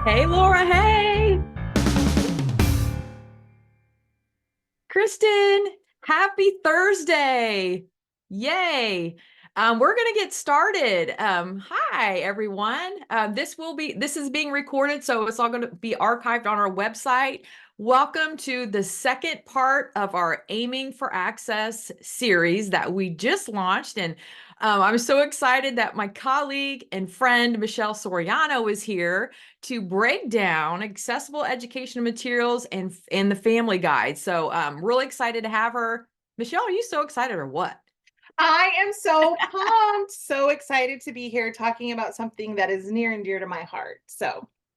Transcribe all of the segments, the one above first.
Hey, Laura. Hey, Kristen. Happy Thursday. Yay. We're going to get started. Hi, everyone. This is being recorded, so it's all going to be archived on our website. Welcome to the second part of our Aiming for Access series that we just launched. And I'm so excited that my colleague and friend, Michelle Soriano, is here to break down accessible educational materials and the family guide. So I'm really excited to have her. Michelle, are you so excited or what? I am so pumped, so excited to be here talking about something that is near and dear to my heart.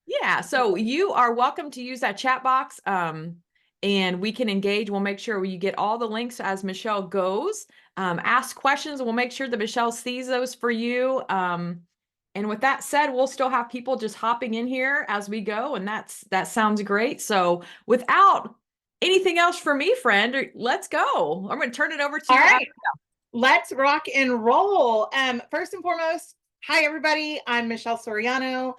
Yeah, so you are welcome to use that chat box, and we can engage. We'll make sure you get all the links as Michelle goes. Ask questions. We'll make sure that Michelle sees those for you. And with that said, we'll still have people just hopping in here as we go, and that sounds great. So without anything else for me, friend, let's go. I'm going to turn it over to all you. right, let's rock and roll. First and foremost, hi everybody. I'm Michelle Soriano.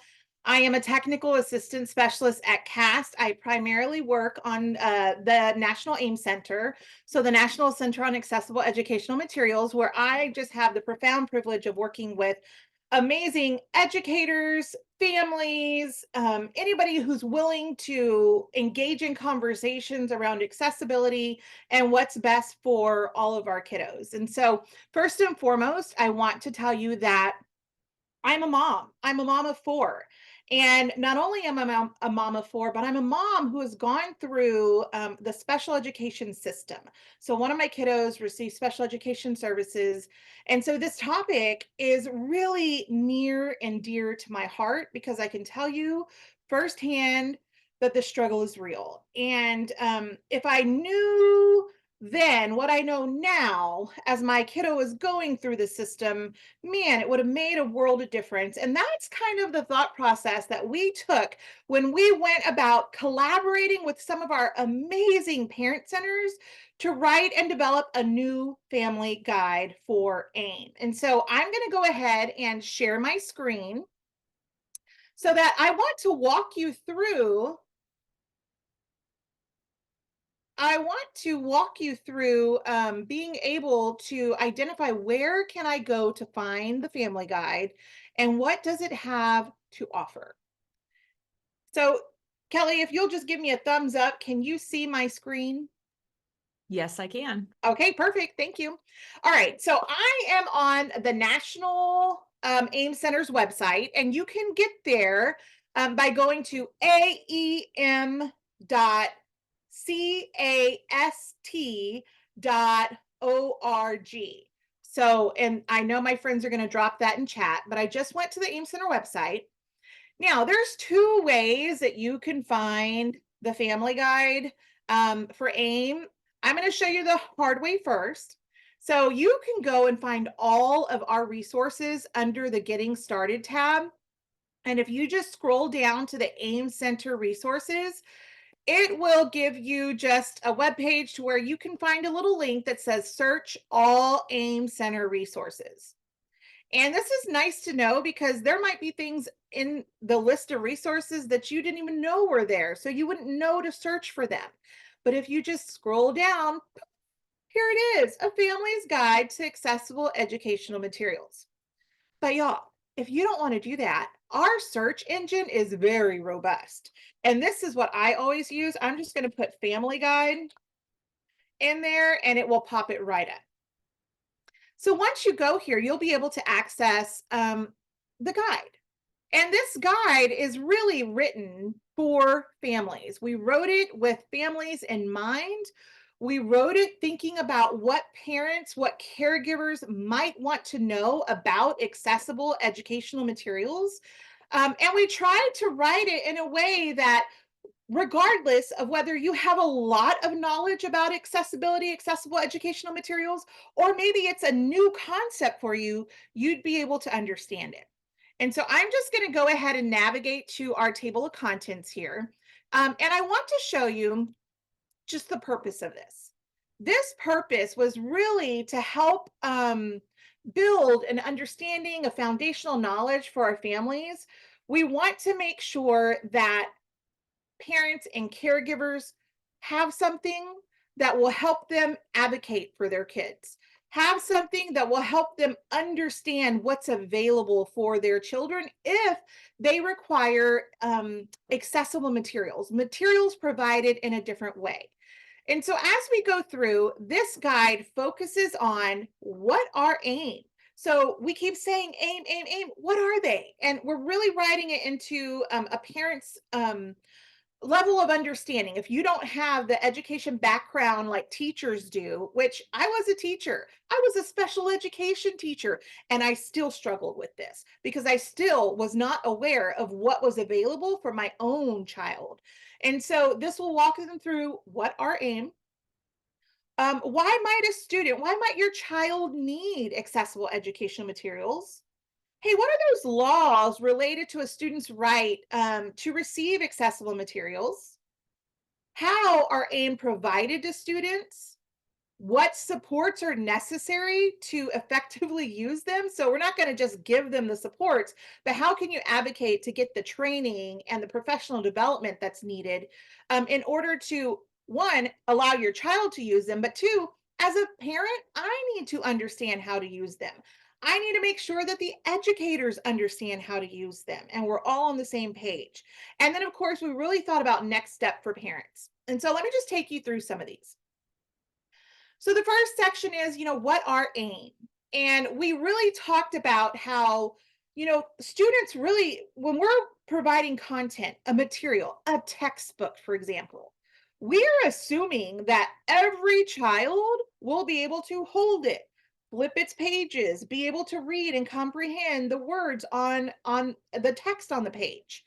I am a technical assistant specialist at CAST. I primarily work on the National AIM Center, so the National Center on Accessible Educational Materials, where I just have the profound privilege of working with amazing educators, families, anybody who's willing to engage in conversations around accessibility and what's best for all of our kiddos. And so, first and foremost, I want to tell you that I'm a mom. I'm a mom of four. And not only am I a mom of four, but I'm a mom who has gone through the special education system. So one of my kiddos received special education services. And so this topic is really near and dear to my heart because I can tell you firsthand that the struggle is real. And if I knew then what I know now as my kiddo is going through the system, man, it would have made a world of difference. And that's kind of the thought process that we took when we went about collaborating with some of our amazing parent centers to write and develop a new family guide for AIM. And so I'm going to go ahead and share my screen so that I want to walk you through. I want to walk you through being able to identify where can I go to find the family guide and what does it have to offer. So, Kelly, if you'll just give me a thumbs up, can you see my screen? Yes, I can. Okay, perfect. Thank you. All right. So I am on the National AIM Center's website, and you can get there by going to aem.cast.org. So, and I know my friends are going to drop that in chat, but I just went to the AIM Center website. Now, there's two ways that you can find the family guide for AIM. I'm going to show you the hard way first. So you can go and find all of our resources under the Getting Started tab. And if you just scroll down to the AIM Center resources, it will give you just a web page to where you can find a little link that says search all AIM Center resources. And this is nice to know because there might be things in the list of resources that you didn't even know were there. So you wouldn't know to search for them. But if you just scroll down, here it is, a family's guide to accessible educational materials. But y'all, if you don't want to do that, our search engine is very robust. And this is what I always use. I'm just going to put family guide in there and it will pop it right up. So once you go here, you'll be able to access the guide. And this guide is really written for families. We wrote it with families in mind. We wrote it thinking about what parents, what caregivers might want to know about accessible educational materials. And we tried to write it in a way that regardless of whether you have a lot of knowledge about accessibility, accessible educational materials, or maybe it's a new concept for you, you'd be able to understand it. And so I'm just going to go ahead and navigate to our table of contents here. And I want to show you just the purpose of this. This purpose was really to help build an understanding, a foundational knowledge for our families We want to make sure that parents and caregivers have something that will help them advocate for their kids, have something that will help them understand what's available for their children if they require accessible materials provided in a different way. And so as we go through, this guide focuses on what are AIM. So we keep saying AIM, AIM, AIM. What are they? And we're really writing it into a parent's level of understanding. If you don't have the education background like teachers do, which I was a teacher, I was a special education teacher, and I still struggled with this because I still was not aware of what was available for my own child. And so this will walk them through what are AIM. Why might your child need accessible educational materials? Hey, what are those laws related to a student's right to receive accessible materials? How are AIM provided to students? What supports are necessary to effectively use them? So we're not going to just give them the supports, but how can you advocate to get the training and the professional development that's needed in order to, one, allow your child to use them, but two, as a parent, I need to understand how to use them. I need to make sure that the educators understand how to use them and we're all on the same page. And then, of course, we really thought about next step for parents. And so let me just take you through some of these. So the first section is, what are AIM? And we really talked about how, students really, when we're providing content, a material, a textbook, for example, we're assuming that every child will be able to hold it, flip its pages, be able to read and comprehend the words on the text on the page.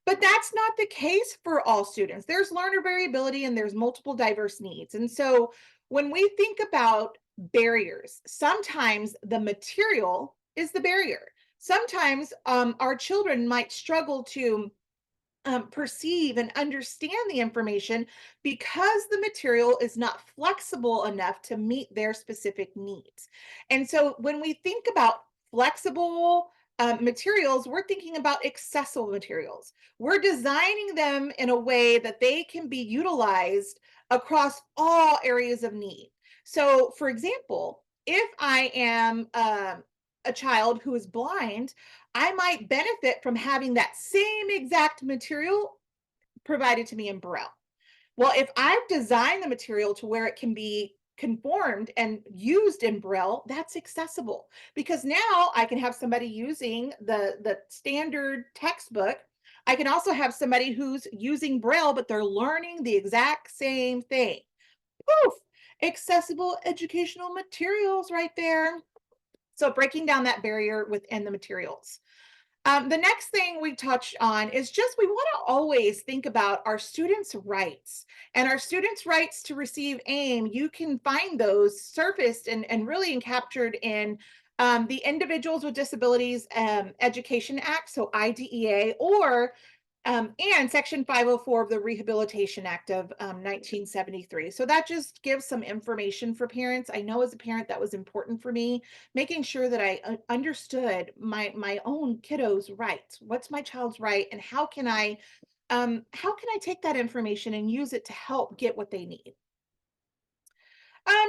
But that's not the case for all students. There's learner variability and there's multiple diverse needs. And so when we think about barriers, sometimes the material is the barrier. Sometimes our children might struggle to perceive and understand the information because the material is not flexible enough to meet their specific needs. And so when we think about flexible materials, we're thinking about accessible materials. We're designing them in a way that they can be utilized across all areas of need. So, for example, if I am a child who is blind, I might benefit from having that same exact material provided to me in Braille. Well, if I've designed the material to where it can be conformed and used in Braille, that's accessible because now I can have somebody using the standard textbook. I can also have somebody who's using Braille, but they're learning the exact same thing. Poof! Accessible educational materials right there. So breaking down that barrier within the materials. The next thing we touched on is just we want to always think about our students' rights and our students' rights to receive AIM. You can find those surfaced and really captured in the Individuals with Disabilities Education Act, so IDEA, or and Section 504 of the Rehabilitation Act of 1973. So that just gives some information for parents. I know as a parent that was important for me, making sure that I understood my own kiddo's rights. What's my child's right, and how can I take that information and use it to help get what they need?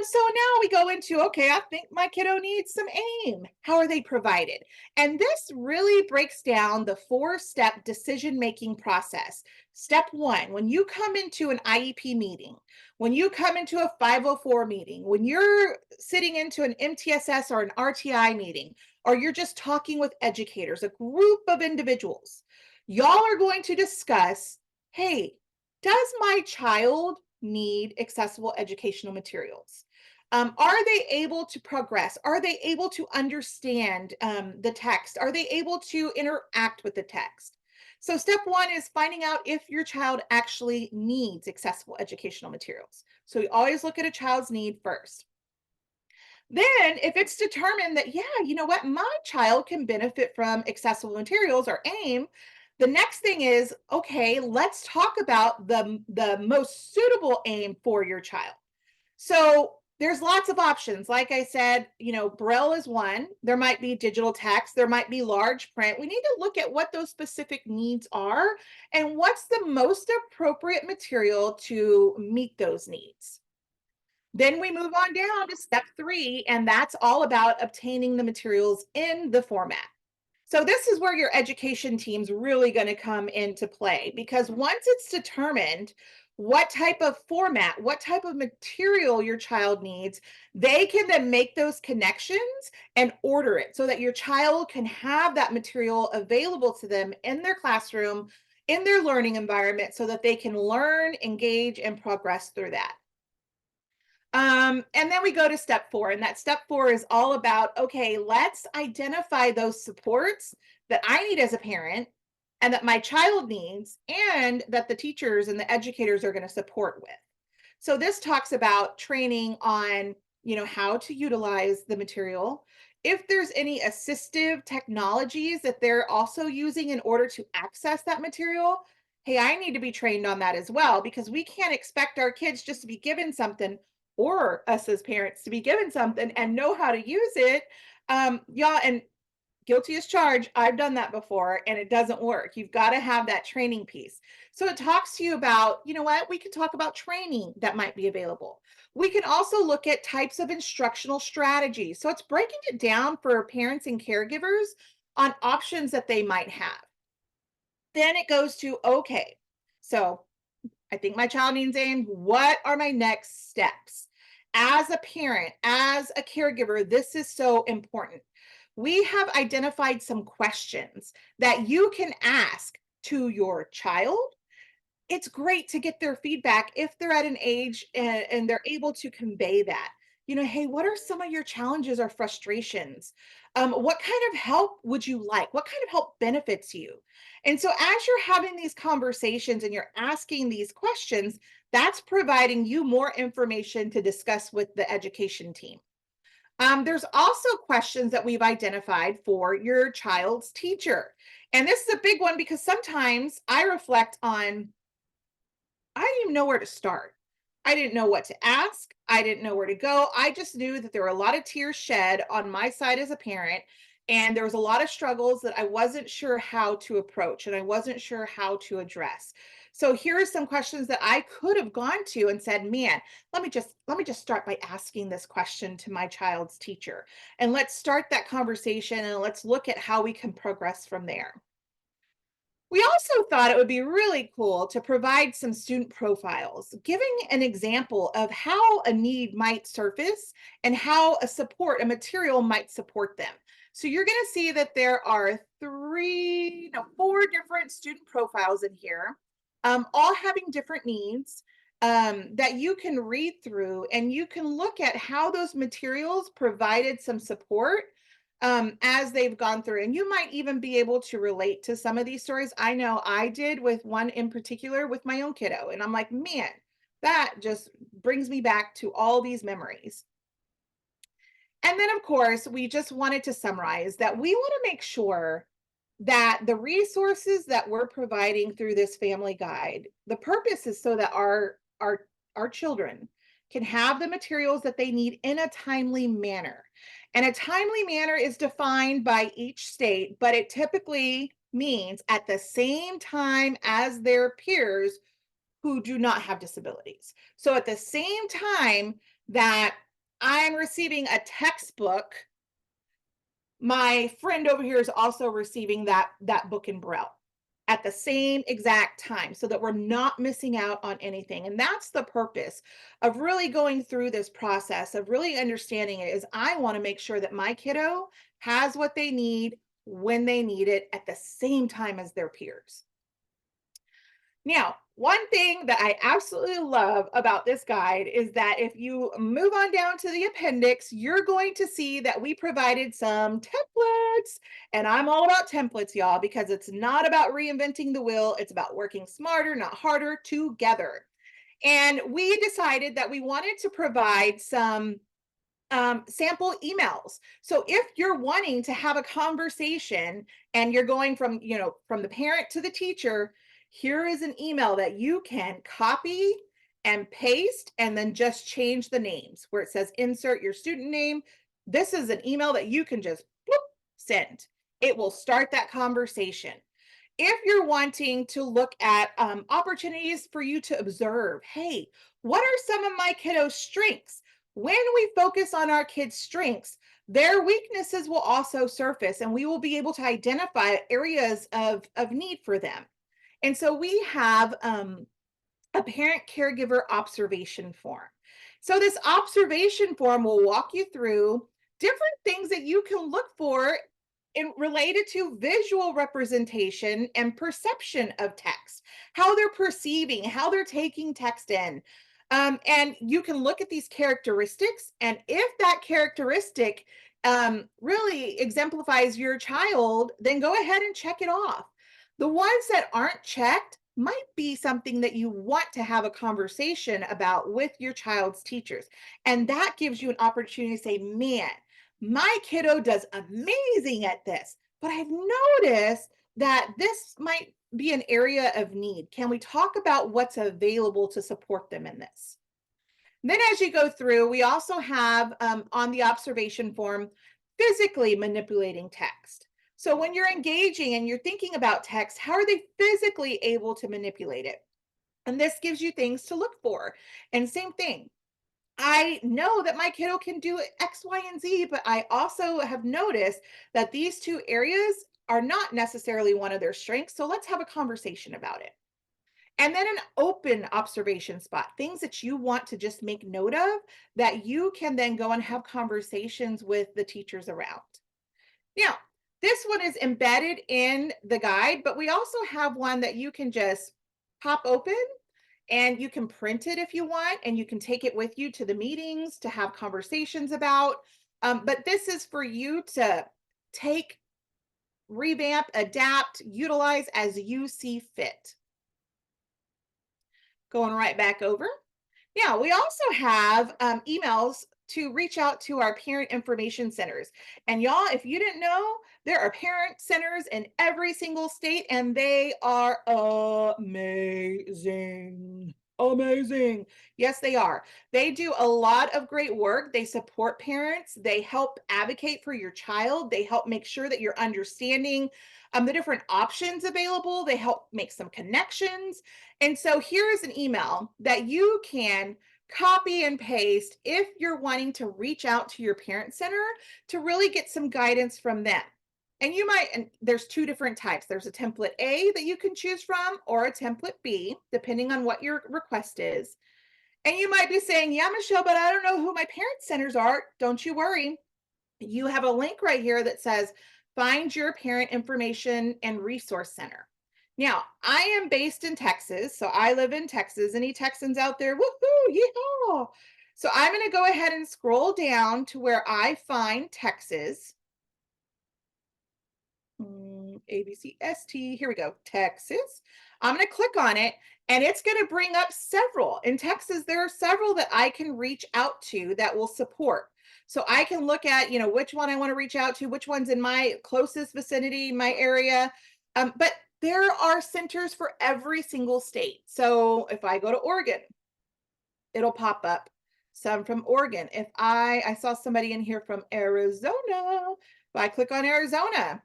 So now we go into, okay, I think my kiddo needs some AIM. How are they provided? And this really breaks down the 4-step decision-making process. Step one, when you come into an IEP meeting, when you come into a 504 meeting, when you're sitting into an MTSS or an RTI meeting, or you're just talking with educators, a group of individuals, y'all are going to discuss, hey, does my child need accessible educational materials? Are they able to progress? Are they able to understand the text? Are they able to interact with the text? So, step one is finding out if your child actually needs accessible educational materials. So, we always look at a child's need first. Then, if it's determined that, yeah, you know what, my child can benefit from accessible materials or AIM, the next thing is, okay, let's talk about the most suitable AIM for your child. So There's lots of options. Like I said, Braille is one. There might be digital text, there might be large print. We need to look at what those specific needs are and what's the most appropriate material to meet those needs. Then we move on down to step 3, and that's all about obtaining the materials in the format. So this is where your education team's really going to come into play, because once it's determined what type of format, what type of material your child needs, they can then make those connections and order it so that your child can have that material available to them in their classroom, in their learning environment, so that they can learn, engage, and progress through that. And then we go to step 4, and that step 4 is all about, okay, let's identify those supports that I need as a parent and that my child needs and that the teachers and the educators are going to support with. So this talks about training on, how to utilize the material. If there's any assistive technologies that they're also using in order to access that material, hey, I need to be trained on that as well, because we can't expect our kids just to be given something, or us as parents to be given something and know how to use it. Y'all, and guilty as charged, I've done that before and it doesn't work. You've got to have that training piece. So it talks to you about, what we can talk about training that might be available. We can also look at types of instructional strategies. So it's breaking it down for parents and caregivers on options that they might have. Then it goes to, okay, so I think my child needs AIM. What are my next steps? As a parent, as a caregiver, this is so important. We have identified some questions that you can ask to your child. It's great to get their feedback if they're at an age and they're able to convey that. Hey, what are some of your challenges or frustrations? What kind of help would you like? What kind of help benefits you? And so, as you're having these conversations and you're asking these questions, that's providing you more information to discuss with the education team. There's also questions that we've identified for your child's teacher. And this is a big one because sometimes I reflect on, I didn't even know where to start. I didn't know what to ask. I didn't know where to go. I just knew that there were a lot of tears shed on my side as a parent. And there was a lot of struggles that I wasn't sure how to approach and I wasn't sure how to address. So here are some questions that I could have gone to and said, man, let me just start by asking this question to my child's teacher. And let's start that conversation and let's look at how we can progress from there. We also thought it would be really cool to provide some student profiles, giving an example of how a need might surface and how a material might support them. So you're going to see that there are 4 different student profiles in here, all having different needs, that you can read through and you can look at how those materials provided some support as they've gone through. And you might even be able to relate to some of these stories. I know I did with one in particular with my own kiddo. And I'm like, man, that just brings me back to all these memories. And then, of course, we just wanted to summarize that we want to make sure that the resources that we're providing through this family guide, the purpose is so that our children can have the materials that they need in a timely manner. And a timely manner is defined by each state, but it typically means at the same time as their peers who do not have disabilities. So at the same time that I'm receiving a textbook, my friend over here is also receiving that book in Braille at the same exact time so that we're not missing out on anything. And that's the purpose of really going through this process of really understanding it. Is I want to make sure that my kiddo has what they need when they need it at the same time as their peers. Now, one thing that I absolutely love about this guide is that if you move on down to the appendix, you're going to see that we provided some templates. And I'm all about templates, y'all, because it's not about reinventing the wheel. It's about working smarter, not harder, together. And we decided that we wanted to provide some sample emails. So if you're wanting to have a conversation and you're going from the parent to the teacher, here is an email that you can copy and paste, and then just change the names where it says insert your student name. This is an email that you can just bloop, send. It will start that conversation. If you're wanting to look at opportunities for you to observe, hey, what are some of my kiddos' strengths? When we focus on our kids' strengths, their weaknesses will also surface, and we will be able to identify areas of need for them. And so we have a parent caregiver observation form. So, this observation form will walk you through different things that you can look for in related to visual representation and perception of text, how they're perceiving, how they're taking text in. And you can look at these characteristics, and if that characteristic really exemplifies your child, then go ahead and check it off. The ones that aren't checked might be something that you want to have a conversation about with your child's teachers. And that gives you an opportunity to say, man, my kiddo does amazing at this, but I've noticed that this might be an area of need. Can we talk about what's available to support them in this? Then, as you go through, we also have on the observation form physically manipulating text. So, when you're engaging and you're thinking about text, how are they physically able to manipulate it? And this gives you things to look for. And same thing, I know that my kiddo can do X, Y, and Z, but I also have noticed that these two areas are not necessarily one of their strengths. So, let's have a conversation about it. And then an open observation spot, things that you want to just make note of that you can then go and have conversations with the teachers around. Now, this one is embedded in the guide, but we also have one that you can just pop open and you can print it if you want, and you can take it with you to the meetings to have conversations about. But this is for you to take, revamp, adapt, utilize as you see fit. Going right back over. Yeah, we also have emails to reach out to our parent information centers. And y'all, if you didn't know, there are parent centers in every single state, and they are amazing. Amazing. Yes, they are. They do a lot of great work. They support parents. They help advocate for your child. They help make sure that you're understanding the different options available. They help make some connections. And so here is an email that you can copy and paste if you're wanting to reach out to your parent center to really get some guidance from them. And you might, and there's two different types. There's a template A that you can choose from, or a template B, depending on what your request is. And you might be saying, yeah, Michelle, but I don't know who my parent centers are. Don't you worry. You have a link right here that says, find your parent information and resource center. Now, I am based in Texas, so I live in Texas. Any Texans out there? Woohoo, yeehaw. So I'm going to go ahead and scroll down to where I find Texas. ABCST, here we go, Texas. I'm going to click on it, and it's going to bring up several. In Texas, there are several that I can reach out to that will support. So I can look at, which one I want to reach out to, which one's in my closest vicinity, my area. But there are centers for every single state. So if I go to Oregon, it'll pop up some from Oregon. If I saw somebody in here from Arizona, if I click on Arizona,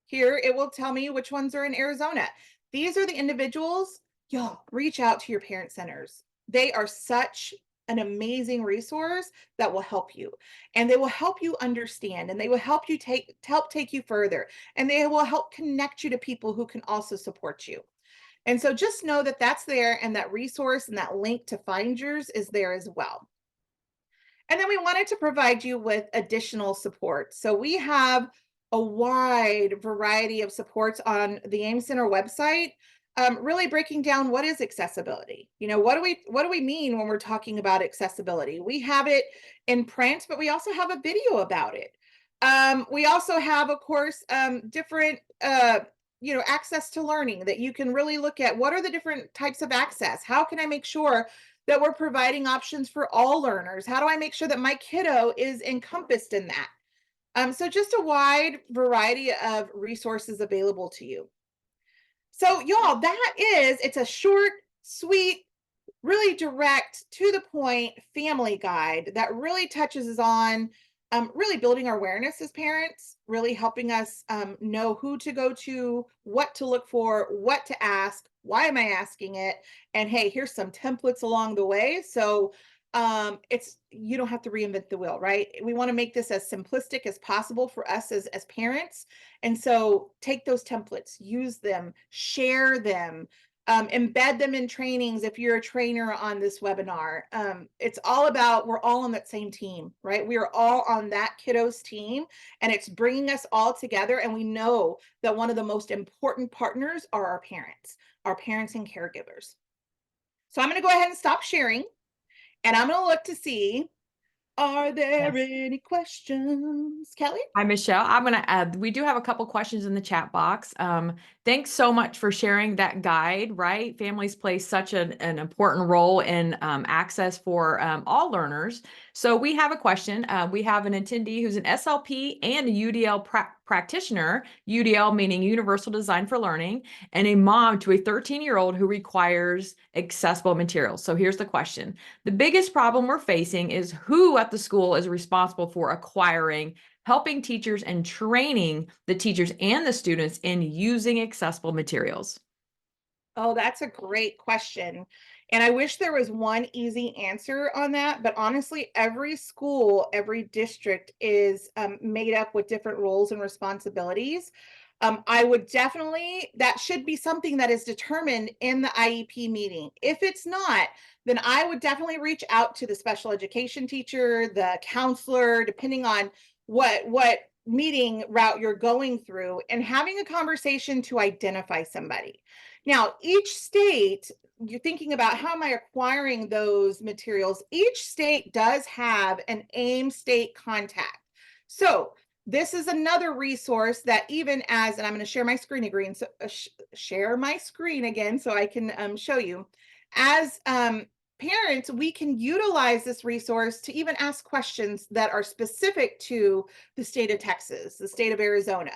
here it will tell me which ones are in Arizona. These are the individuals. Y'all, reach out to your parent centers. They are such an amazing resource that will help you, and they will help you understand, and they will help you help take you further, and they will help connect you to people who can also support you. And so just know that that's there, and that resource and that link to find yours is there as well. And then we wanted to provide you with additional support. So we have a wide variety of supports on the AEM Center website, really breaking down what is accessibility. What do we mean when we're talking about accessibility? We have it in print, but we also have a video about it. We also have, of course, different access to learning that you can really look at. What are the different types of access? How can I make sure that we're providing options for all learners? How do I make sure that my kiddo is encompassed in that? So just a wide variety of resources available to you. So y'all, it's a short, sweet, really direct, to the point family guide that really touches on really building our awareness as parents, really helping us know who to go to, what to look for, what to ask, why am I asking it, and hey, here's some templates along the way. So it's you don't have to reinvent the wheel, right? We want to make this as simplistic as possible for us as parents. And so take those templates, use them, share them, embed them in trainings if you're a trainer on this webinar. It's all about, we're all on that same team, right? We are all on that kiddo's team, and it's bringing us all together. And we know that one of the most important partners are our parents and caregivers. So I'm going to go ahead and stop sharing, and I'm going to look to see, are there Yes. any questions, Kelly? Hi, Michelle. I'm going to add, we do have a couple questions in the chat box. Thanks so much for sharing that guide, right? Families play such an important role in access for all learners. So we have a question. We have an attendee who's an SLP and a UDL practitioner, UDL meaning Universal Design for Learning, and a mom to a 13-year-old who requires accessible materials. So here's the question. The biggest problem we're facing is who at the school is responsible for acquiring, helping teachers, and training the teachers and the students in using accessible materials? Oh, that's a great question. And I wish there was one easy answer on that. But honestly, every school, every district is made up with different roles and responsibilities. I would definitely, that should be something that is determined in the IEP meeting. If it's not, then I would definitely reach out to the special education teacher, the counselor, depending on what meeting route you're going through, and having a conversation to identify somebody. Now, each state, you're thinking about how am I acquiring those materials? Each state does have an AIM state contact. So this is another resource that, even as, and I'm going to share my screen again, so share my screen again so I can show you. As parents, we can utilize this resource to even ask questions that are specific to the state of Texas, the state of Arizona.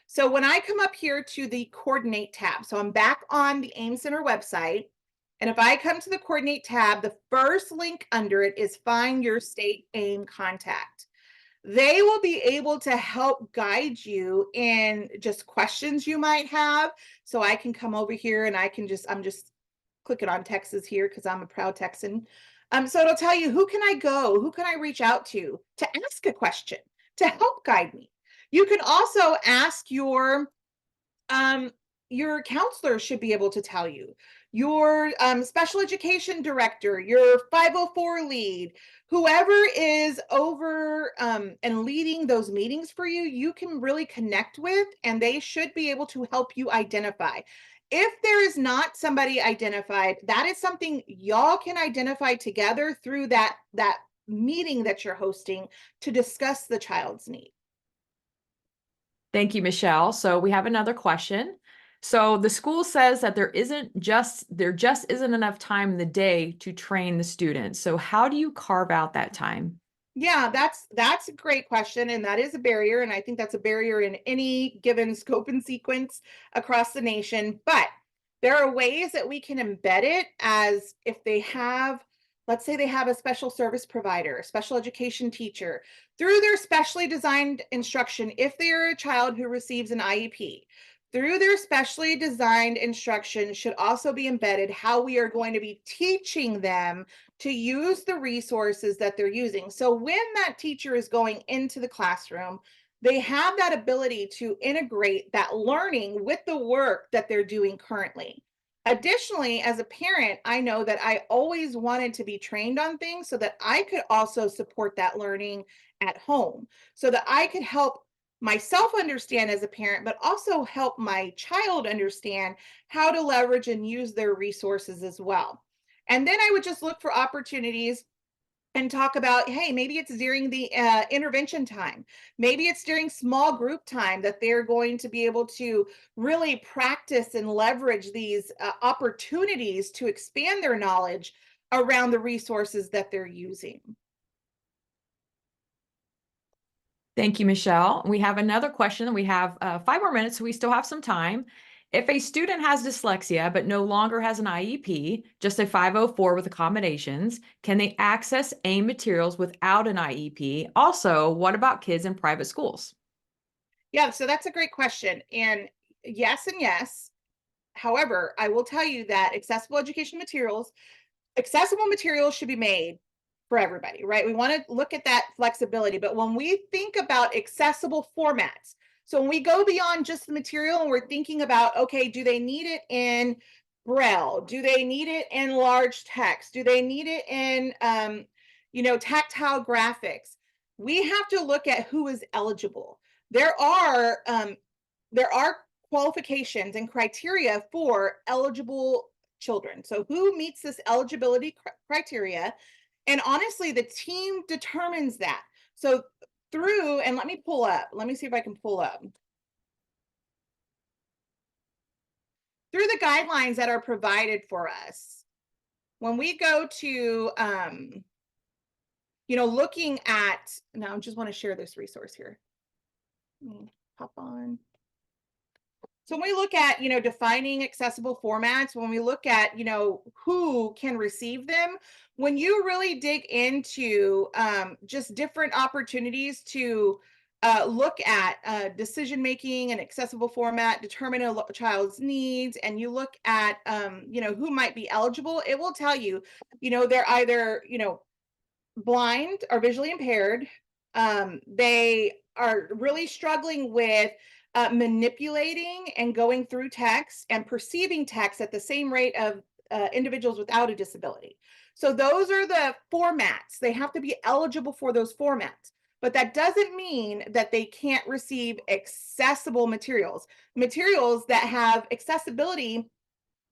So when I come up here to the coordinate tab, so I'm back on the AIM Center website. And if I come to the coordinate tab, the first link under it is find your state AIM contact. They will be able to help guide you in just questions you might have. So I can come over here and I'm just clicking on Texas here because I'm a proud Texan. So it'll tell you, who can I go? Who can I reach out to ask a question, to help guide me? You can also ask your counselor should be able to tell you, your special education director, your 504 lead, whoever is over and leading those meetings for you, you can really connect with, and they should be able to help you identify. If there is not somebody identified, that is something y'all can identify together through that meeting that you're hosting to discuss the child's need. Thank you, Michelle. So we have another question. So the school says that there just isn't enough time in the day to train the students. So how do you carve out that time? Yeah, that's a great question, and that is a barrier, and I think that's a barrier in any given scope and sequence across the nation. But there are ways that we can embed it, as if they have, let's say they have a special service provider, a special education teacher, through their specially designed instruction, if they are a child who receives an IEP. Through their specially designed instruction should also be embedded how we are going to be teaching them to use the resources that they're using. So when that teacher is going into the classroom, they have that ability to integrate that learning with the work that they're doing currently. Additionally, as a parent, I know that I always wanted to be trained on things so that I could also support that learning at home, so that I could help myself understand as a parent, but also help my child understand how to leverage and use their resources as well. And then I would just look for opportunities and talk about, hey, maybe it's during the intervention time. Maybe it's during small group time that they're going to be able to really practice and leverage these opportunities to expand their knowledge around the resources that they're using. Thank you, Michelle. We have another question. We have 5 more minutes, so we still have some time. If a student has dyslexia but no longer has an IEP, just a 504 with accommodations, can they access AIM materials without an IEP? Also, what about kids in private schools? Yeah, so that's a great question. And yes. However, I will tell you that accessible materials should be made for everybody, right? We want to look at that flexibility. But when we think about accessible formats, so when we go beyond just the material and we're thinking about, okay, do they need it in Braille? Do they need it in large text? Do they need it in, tactile graphics? We have to look at who is eligible. There are qualifications and criteria for eligible children. So who meets this eligibility criteria? And honestly, the team determines that. So and let me see if I can pull up through the guidelines that are provided for us. When we go to, looking at, now I just want to share this resource here. Let me hop on. So when we look at, defining accessible formats, when we look at, who can receive them, when you really dig into just different opportunities to look at decision making and accessible format, determine a child's needs, and you look at, who might be eligible, it will tell you, they're either, blind or visually impaired. They are really struggling with manipulating and going through text and perceiving text at the same rate of individuals without a disability. So those are the formats. They have to be eligible for those formats. But that doesn't mean that they can't receive accessible materials that have accessibility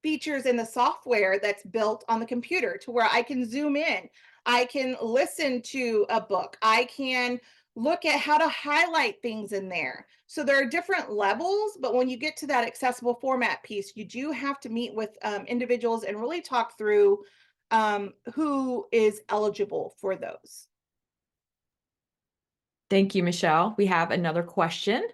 features in the software that's built on the computer to where I can zoom in. I can listen to a book. I can look at how to highlight things in there. So there are different levels, but when you get to that accessible format piece, you do have to meet with individuals and really talk through who is eligible for those. Thank you, Michelle. We have another question.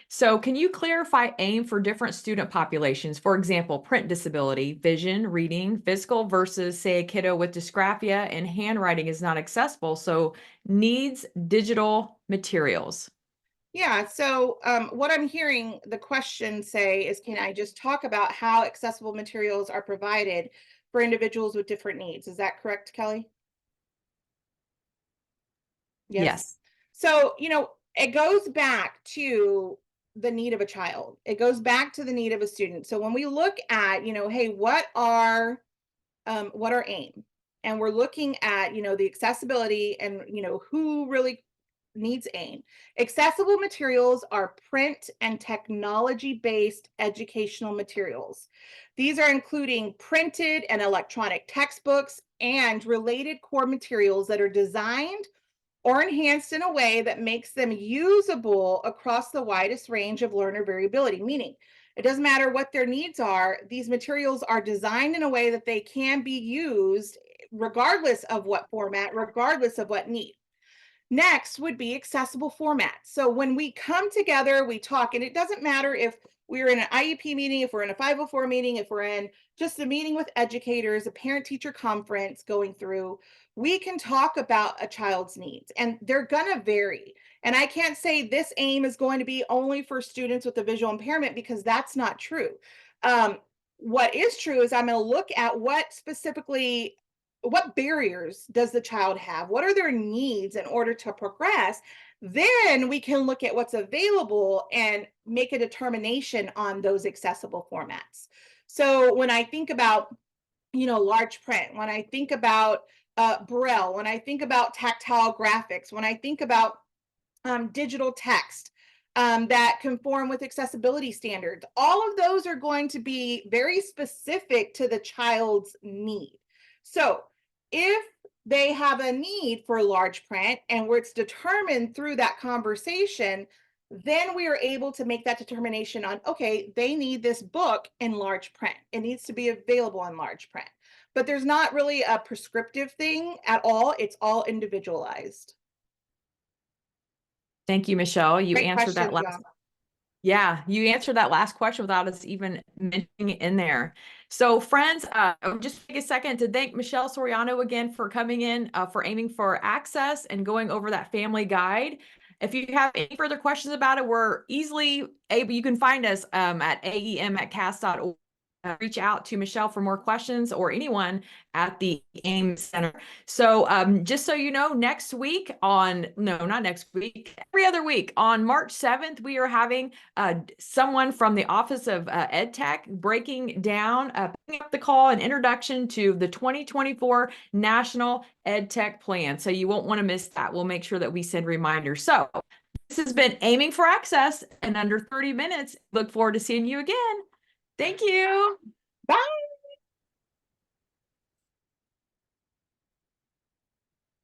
So can you clarify AIM for different student populations? For example, print disability, vision, reading, physical versus say a kiddo with dysgraphia and handwriting is not accessible, so needs digital materials. Yeah, so what I'm hearing the question say is, can I just talk about how accessible materials are provided for individuals with different needs? Is that correct, Kelly? Yes. Yes. So, it goes back to the need of a child. It goes back to the need of a student. So when we look at, hey, what are AIM? And we're looking at, the accessibility and, who really needs AIM. Accessible materials are print and technology-based educational materials. These are including printed and electronic textbooks and related core materials that are designed or enhanced in a way that makes them usable across the widest range of learner variability, meaning it doesn't matter what their needs are, these materials are designed in a way that they can be used regardless of what format, regardless of what need. Next would be accessible formats. So when we come together, we talk, and it doesn't matter if we're in an IEP meeting, if we're in a 504 meeting, if we're in just a meeting with educators, a parent teacher conference going through, we can talk about a child's needs and they're going to vary. And I can't say this AIM is going to be only for students with a visual impairment because that's not true. What is true is I'm going to look at what barriers does the child have? What are their needs in order to progress? Then we can look at what's available and make a determination on those accessible formats. So when I think about, large print, when I think about Braille, when I think about tactile graphics, when I think about digital text that conform with accessibility standards, all of those are going to be very specific to the child's need. So if they have a need for large print and where it's determined through that conversation, then we are able to make that determination on, okay, they need this book in large print. It needs to be available in large print. But there's not really a prescriptive thing at all. It's all individualized. Thank you, Michelle. You Great answered that question, last. John. Yeah, you answered that last question without us even mentioning it in there. So, friends, just take a second to thank Michelle Soriano again for coming in for Aiming for Access and going over that family guide. If you have any further questions about it, we're easily able, you can find us at aem@cas.org. Reach out to Michelle for more questions or anyone at the AIM Center. So just so you know, next week on, no, not next week, every other week on March 7th, we are having someone from the Office of EdTech breaking down, picking up the call, an introduction to the 2024 National EdTech Plan. So you won't want to miss that. We'll make sure that we send reminders. So this has been Aiming for Access in under 30 minutes. Look forward to seeing you again. Thank you. Bye.